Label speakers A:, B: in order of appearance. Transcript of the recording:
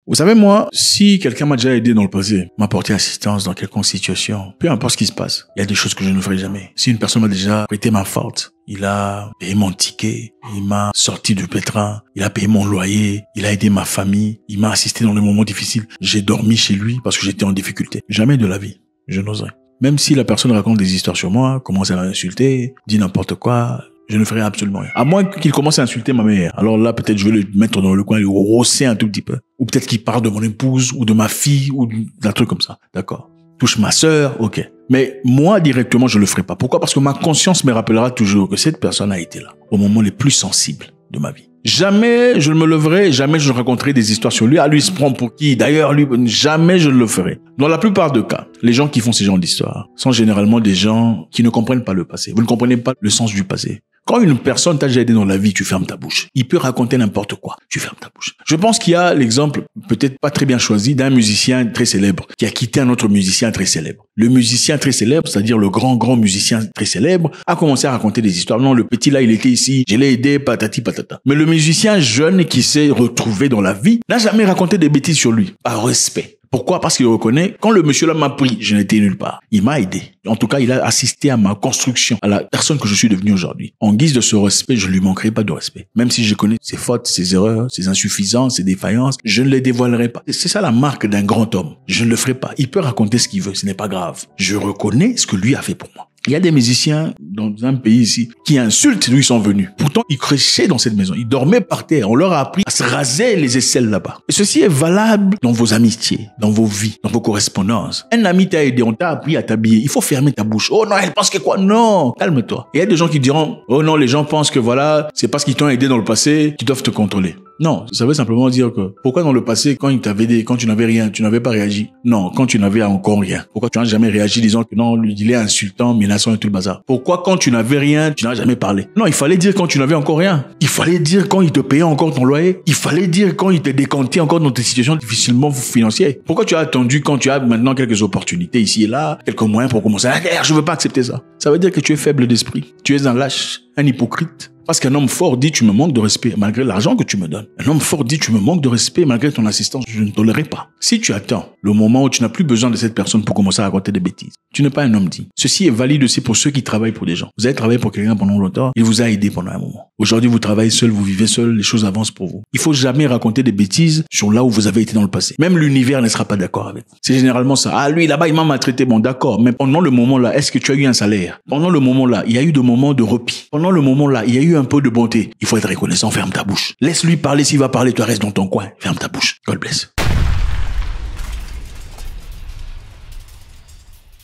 A: Vous savez, moi, si quelqu'un m'a déjà aidé dans le passé, m'a porté assistance dans quelconque situation, peu importe ce qui se passe, il y a des choses que je ne ferai jamais. Si une personne m'a déjà prêté main forte, il a payé mon ticket, il m'a sorti du pétrin, il a payé mon loyer, il a aidé ma famille, il m'a assisté dans les moments difficiles. J'ai dormi chez lui parce que j'étais en difficulté. Jamais de la vie, je n'oserais. Même si la personne raconte des histoires sur moi, commence à m'insulter, dit n'importe quoi, je ne ferai absolument rien. À moins qu'il commence à insulter ma mère. Alors là, peut-être je vais le mettre dans le coin, le rosser un tout petit peu. Ou peut-être qu'il parle de mon épouse, ou de ma fille, ou d'un truc comme ça. D'accord. Touche ma sœur, ok. Mais moi, directement, je le ferai pas. Pourquoi? Parce que ma conscience me rappellera toujours que cette personne a été là, au moment les plus sensibles de ma vie. Jamais je ne me leverai, jamais je ne raconterai des histoires sur lui. Ah, lui se prend pour qui? D'ailleurs, lui, jamais je ne le ferai. Dans la plupart des cas, les gens qui font ces genres d'histoires sont généralement des gens qui ne comprennent pas le passé. Vous ne comprenez pas le sens du passé. Quand une personne t'a déjà aidé dans la vie, tu fermes ta bouche. Il peut raconter n'importe quoi. Tu fermes ta bouche. Je pense qu'il y a l'exemple, peut-être pas très bien choisi, d'un musicien très célèbre qui a quitté un autre musicien très célèbre. Le musicien très célèbre, c'est-à-dire le grand musicien très célèbre, a commencé à raconter des histoires. Non, le petit là, il était ici, je l'ai aidé, patati patata. Mais le musicien jeune qui s'est retrouvé dans la vie n'a jamais raconté des bêtises sur lui, par respect. Pourquoi? Parce qu'il reconnaît, quand le monsieur là m'a pris, je n'étais nulle part. Il m'a aidé. En tout cas, il a assisté à ma construction, à la personne que je suis devenu aujourd'hui. En guise de ce respect, je lui manquerai pas de respect. Même si je connais ses fautes, ses erreurs, ses insuffisances, ses défaillances, je ne les dévoilerai pas. C'est ça la marque d'un grand homme. Je ne le ferai pas. Il peut raconter ce qu'il veut, ce n'est pas grave. Je reconnais ce que lui a fait pour moi. Il y a des musiciens dans un pays ici qui insultent d'où ils sont venus. Pourtant, ils crèchaient dans cette maison. Ils dormaient par terre. On leur a appris à se raser les aisselles là-bas. Et ceci est valable dans vos amitiés, dans vos vies, dans vos correspondances. Un ami t'a aidé, on t'a appris à t'habiller. Il faut fermer ta bouche. Oh non, elle pense que quoi? Non, calme-toi. Et il y a des gens qui diront, oh non, les gens pensent que voilà, c'est parce qu'ils t'ont aidé dans le passé qu'ils doivent te contrôler. Non, ça veut simplement dire que pourquoi dans le passé, quand il t'avait aidé, quand tu n'avais rien, tu n'avais pas réagi? Non, quand tu n'avais encore rien. Pourquoi tu n'as jamais réagi disant que non, il est insultant, menaçant et tout le bazar? Pourquoi quand tu n'avais rien, tu n'as jamais parlé? Non, il fallait dire quand tu n'avais encore rien. Il fallait dire quand il te payait encore ton loyer. Il fallait dire quand il te décantait encore dans tes situations difficilement financières. Pourquoi tu as attendu quand tu as maintenant quelques opportunités ici et là, quelques moyens pour commencer à dire, je veux pas accepter ça? Ça veut dire que tu es faible d'esprit. Tu es un lâche, un hypocrite. Parce qu'un homme fort dit tu me manques de respect malgré l'argent que tu me donnes. Un homme fort dit tu me manques de respect malgré ton assistance. Je ne tolérerai pas. Si tu attends le moment où tu n'as plus besoin de cette personne pour commencer à raconter des bêtises, tu n'es pas un homme digne. Ceci est valide aussi pour ceux qui travaillent pour des gens. Vous avez travaillé pour quelqu'un pendant longtemps, il vous a aidé pendant un moment. Aujourd'hui, vous travaillez seul, vous vivez seul, les choses avancent pour vous. Il faut jamais raconter des bêtises sur là où vous avez été dans le passé. Même l'univers ne sera pas d'accord avec vous. C'est généralement ça. Ah, lui, là-bas, il m'a maltraité. Bon, d'accord. Mais pendant le moment là, est-ce que tu as eu un salaire? Pendant le moment là, il y a eu des moments de repos. Pendant le moment là, il y a eu un peu de bonté. Il faut être reconnaissant, ferme ta bouche. Laisse-lui parler, s'il va parler, toi reste dans ton coin. Ferme ta bouche. God bless.